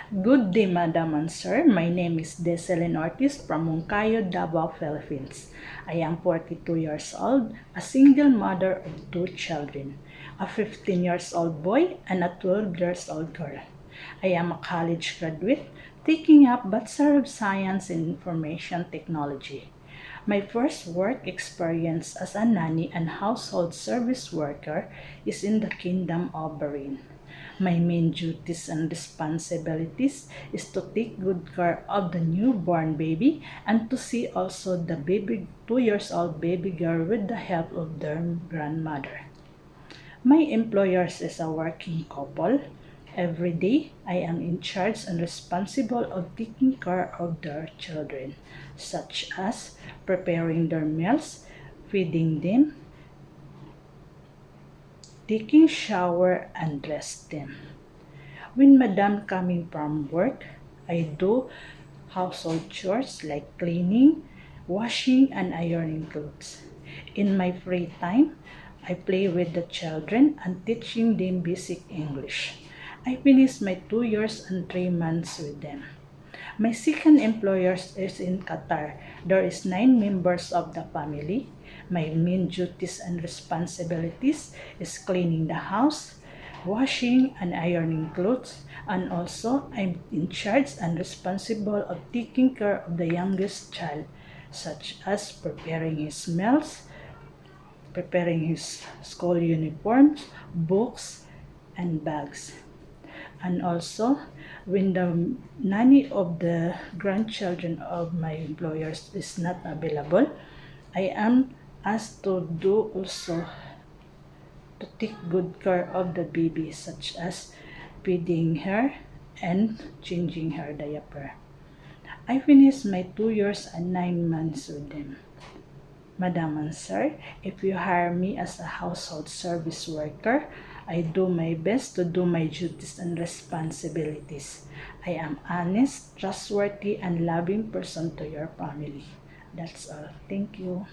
Good day, Madam and Sir. My name is Deselin Ortiz from Moncayo, Davao, Philippines. I am 42 years old, a single mother of 2 children, a 15 years old boy and a 12 years old girl. I am a college graduate taking up Bachelor of Science in Information Technology. My first work experience as a nanny and household service worker is in the Kingdom of Bahrain. My main duties and responsibilities is to take good care of the newborn baby and to see also the baby 2 years old baby girl with the help of their grandmother. My employers is a working couple. Every day, I am in charge and responsible of taking care of their children, such as preparing their meals, feeding them, taking shower, and dress them. When Madam coming from work, I do household chores like cleaning, washing, and ironing clothes. In my free time, I play with the children and teaching them basic English. I finished my 2 years and 3 months with them. My second employer is in Qatar. There is 9 members of the family. My main duties and responsibilities is cleaning the house, washing and ironing clothes, and also I'm in charge and responsible of taking care of the youngest child, such as preparing his meals, preparing his school uniforms, books, and bags. And also, when the nanny of the grandchildren of my employers is not available, I am asked to do also to take good care of the baby, such as feeding her and changing her diaper. I finished my 2 years and 9 months with them. Madam and Sir, if you hire me as a household service worker, I do my best to do my duties and responsibilities. I am honest, trustworthy, and loving person to your family. That's all. Thank you.